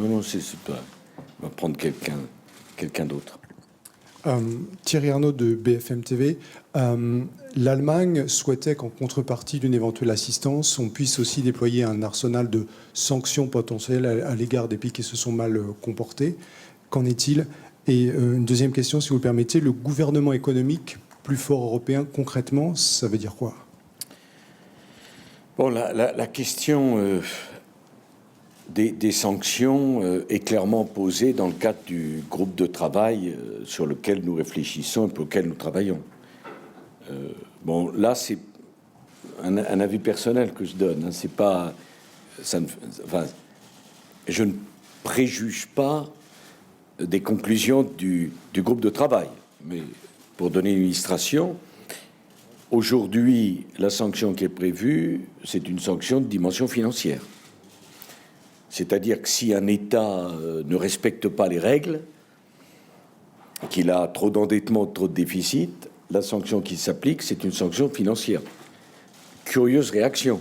Non, c'est pas. On va prendre quelqu'un d'autre. Thierry Arnaud de BFM TV. L'Allemagne souhaitait qu'en contrepartie d'une éventuelle assistance, on puisse aussi déployer un arsenal de sanctions potentielles à l'égard des pays qui se sont mal comportés. Qu'en est-il? Et une deuxième question, si vous le permettez, le gouvernement économique plus fort européen, concrètement, ça veut dire quoi? Bon, la question des sanctions est clairement posée dans le cadre du groupe de travail sur lequel nous réfléchissons et pour lequel nous travaillons. Bon, là, c'est un avis personnel que je donne. Hein, c'est pas, enfin, je ne préjuge pas des conclusions du groupe de travail. Mais pour donner une illustration, aujourd'hui, la sanction qui est prévue, c'est une sanction de dimension financière. C'est-à-dire que si un État ne respecte pas les règles, qu'il a trop d'endettement, trop de déficit, la sanction qui s'applique, c'est une sanction financière. Curieuse réaction.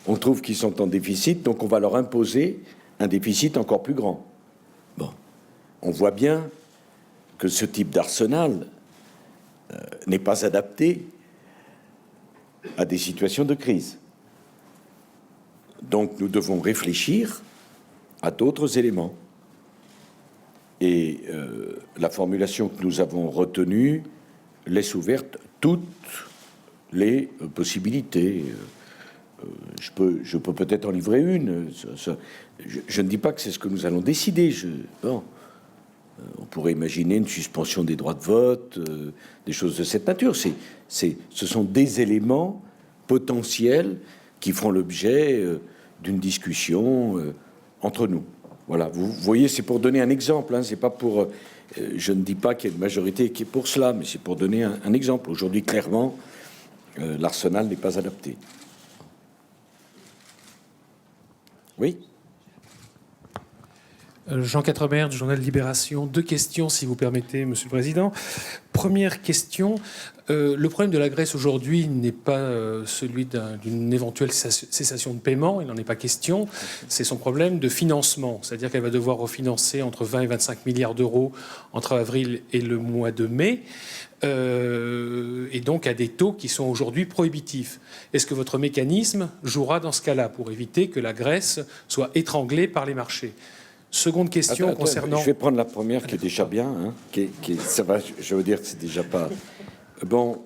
On trouve qu'ils sont en déficit, donc on va leur imposer un déficit encore plus grand. Bon, on voit bien que ce type d'arsenal n'est pas adapté à des situations de crise. Donc nous devons réfléchir à d'autres éléments. Et la formulation que nous avons retenue laisse ouverte toutes les possibilités. Je peux peut-être en livrer une. Je ne dis pas que c'est ce que nous allons décider. On pourrait imaginer une suspension des droits de vote, des choses de cette nature. Ce sont des éléments potentiels qui feront l'objet d'une discussion entre nous. Voilà, vous voyez, c'est pour donner un exemple. Hein, c'est pas pour. Je ne dis pas qu'il y a une majorité qui est pour cela, mais c'est pour donner un exemple. Aujourd'hui, clairement, l'arsenal n'est pas adapté. Oui. Jean Quatremer du journal Libération. 2 questions, si vous permettez, Monsieur le Président. Première question. Le problème de la Grèce aujourd'hui n'est pas celui d'une éventuelle cessation de paiement, il n'en est pas question. C'est son problème de financement, c'est-à-dire qu'elle va devoir refinancer entre 20 et 25 milliards d'euros entre avril et le mois de mai, et donc à des taux qui sont aujourd'hui prohibitifs. Est-ce que votre mécanisme jouera dans ce cas-là pour éviter que la Grèce soit étranglée par les marchés? Seconde question concernant... Je vais prendre la première qui est déjà bien. Hein, ça va, je veux dire que c'est déjà pas... Bon,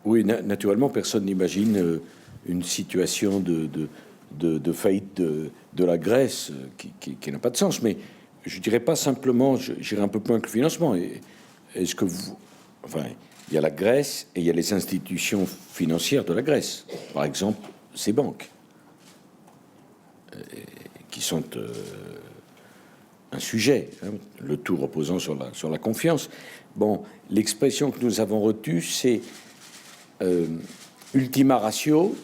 oui, naturellement, personne n'imagine une situation de faillite de la Grèce qui n'a pas de sens. Mais je dirais pas simplement, j'irai un peu plus loin que le financement. Est-ce que vous... Enfin, il y a la Grèce et il y a les institutions financières de la Grèce. Par exemple, ces banques qui sont... un sujet, hein, le tout reposant sur la confiance. Bon, l'expression que nous avons retenue, c'est ultima ratio,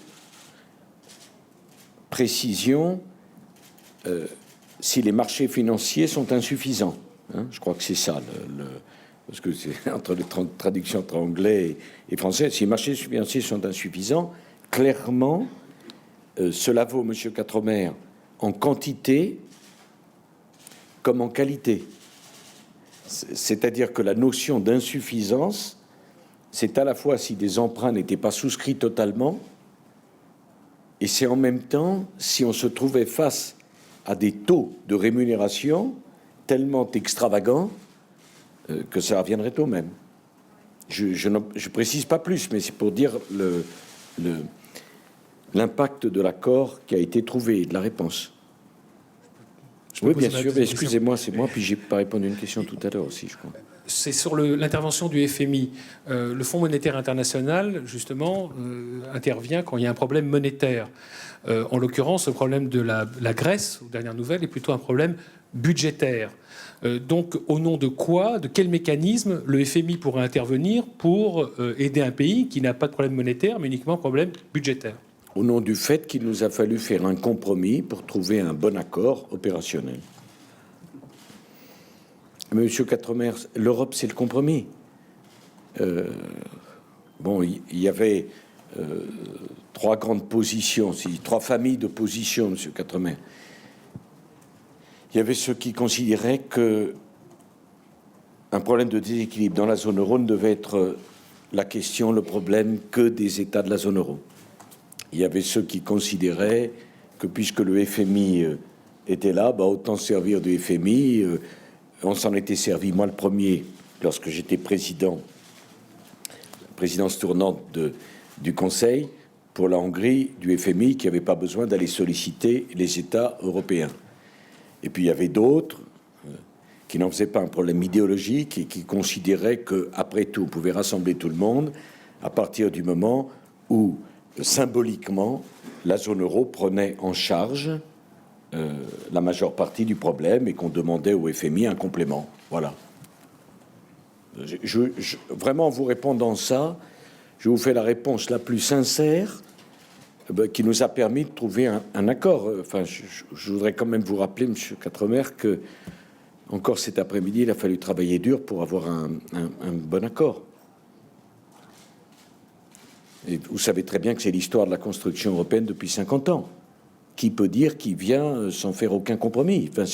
précision, si les marchés financiers sont insuffisants. Hein, je crois que c'est ça, parce que c'est entre les traductions entre anglais et français. Si les marchés financiers sont insuffisants, clairement, cela vaut, Monsieur Quatremer, en quantité comme en qualité. C'est-à-dire que la notion d'insuffisance, c'est à la fois si des emprunts n'étaient pas souscrits totalement, et c'est en même temps si on se trouvait face à des taux de rémunération tellement extravagants que ça reviendrait au même. Je précise pas plus, mais c'est pour dire l'impact de l'accord qui a été trouvé et de la réponse. Oui, bien sûr, mais excusez-moi, c'est moi, puis j'ai pas répondu à une question tout à l'heure aussi, je crois. C'est sur l'intervention du FMI. Le Fonds monétaire international, justement, intervient quand il y a un problème monétaire. En l'occurrence, le problème de la Grèce, aux dernières nouvelles, est plutôt un problème budgétaire. Donc, au nom de quoi, de quel mécanisme le FMI pourrait intervenir pour aider un pays qui n'a pas de problème monétaire, mais uniquement un problème budgétaire? Au nom du fait qu'il nous a fallu faire un compromis pour trouver un bon accord opérationnel. Monsieur Quatremer, l'Europe, c'est le compromis. Bon, il y avait 3 grandes positions, 3 familles de positions, Monsieur Quatremer. Il y avait ceux qui considéraient que un problème de déséquilibre dans la zone euro ne devait être la question, le problème que des États de la zone euro. Il y avait ceux qui considéraient que puisque le FMI était là, autant se servir du FMI. On s'en était servi, moi le premier, lorsque j'étais présidence tournante du Conseil, pour la Hongrie, du FMI, qui n'avait pas besoin d'aller solliciter les États européens. Et puis il y avait d'autres qui n'en faisaient pas un problème idéologique et qui considéraient qu'après tout, on pouvait rassembler tout le monde à partir du moment où, symboliquement, la zone euro prenait en charge la majeure partie du problème et qu'on demandait au FMI un complément. Voilà. Vraiment, en vous répondant ça, je vous fais la réponse la plus sincère qui nous a permis de trouver un accord. Enfin, je voudrais quand même vous rappeler, Monsieur Quatremer, que encore cet après-midi, il a fallu travailler dur pour avoir un bon accord. Et vous savez très bien que c'est l'histoire de la construction européenne depuis 50 ans. Qui peut dire qu'il vient sans faire aucun compromis? Enfin,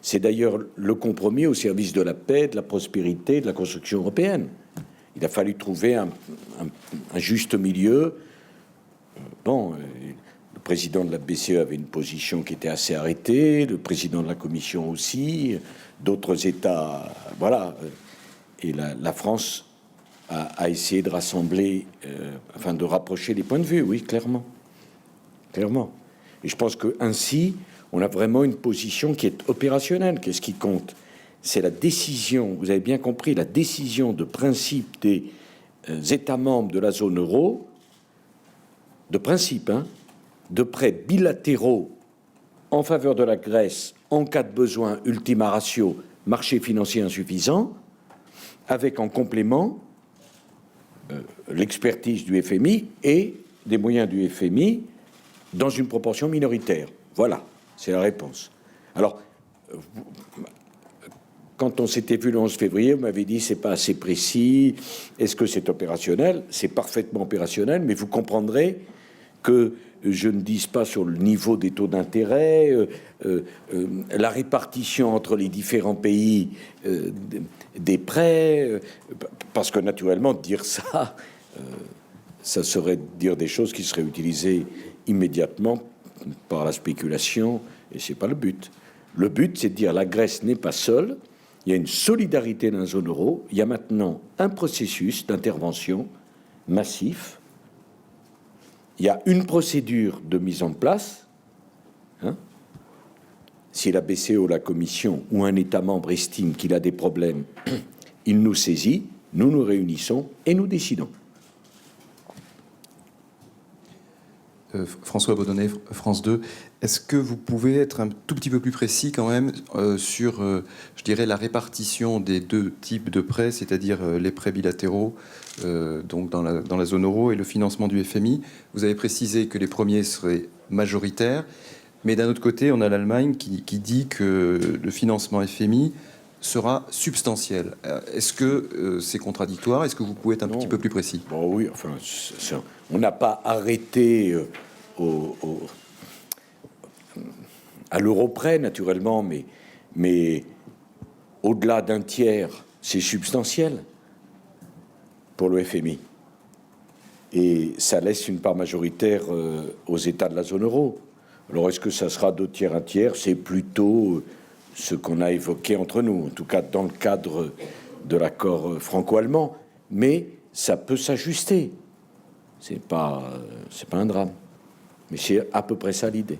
c'est d'ailleurs le compromis au service de la paix, de la prospérité, de la construction européenne. Il a fallu trouver un juste milieu. Bon, le président de la BCE avait une position qui était assez arrêtée, le président de la Commission aussi, d'autres États, voilà. Et la France a essayé de rassembler, enfin de rapprocher les points de vue, oui, clairement. Clairement. Et je pense qu'ainsi, on a vraiment une position qui est opérationnelle. Qu'est-ce qui compte? C'est la décision, vous avez bien compris, la décision de principe des États membres de la zone euro, de principe, de prêts bilatéraux en faveur de la Grèce en cas de besoin, ultima ratio, marché financier insuffisant, avec en complément l'expertise du FMI et des moyens du FMI dans une proportion minoritaire. Voilà, c'est la réponse. Alors, quand on s'était vu le 11 février, vous m'avez dit c'est pas assez précis, est-ce que c'est opérationnel? C'est parfaitement opérationnel, mais vous comprendrez que je ne dise pas sur le niveau des taux d'intérêt, la répartition entre les différents pays des prêts, parce que naturellement, dire ça, ça serait dire des choses qui seraient utilisées immédiatement par la spéculation, et c'est pas le but. Le but, c'est de dire la Grèce n'est pas seule, il y a une solidarité dans la zone euro, il y a maintenant un processus d'intervention massif, il y a une procédure de mise en place. Si la BCE ou la Commission ou un État membre estime qu'il a des problèmes, il nous saisit, nous nous réunissons et nous décidons. François Baudonnet, France 2, est-ce que vous pouvez être un tout petit peu plus précis quand même sur, je dirais, la répartition des deux types de prêts, c'est-à-dire les prêts bilatéraux donc dans la zone euro et le financement du FMI? Vous avez précisé que les premiers seraient majoritaires, mais d'un autre côté, on a l'Allemagne qui dit que le financement FMI sera substantiel. Est-ce que c'est contradictoire? Est-ce que vous pouvez être un petit peu plus précis? Bon, oui, enfin, on n'a pas arrêté à l'euro près, naturellement, mais au-delà d'un tiers, c'est substantiel pour le FMI. Et ça laisse une part majoritaire aux États de la zone euro. Alors, est-ce que ça sera 2 tiers, 1 tiers? C'est plutôt ce qu'on a évoqué entre nous, en tout cas dans le cadre de l'accord franco-allemand. Mais ça peut s'ajuster. C'est pas un drame. Mais c'est à peu près ça l'idée.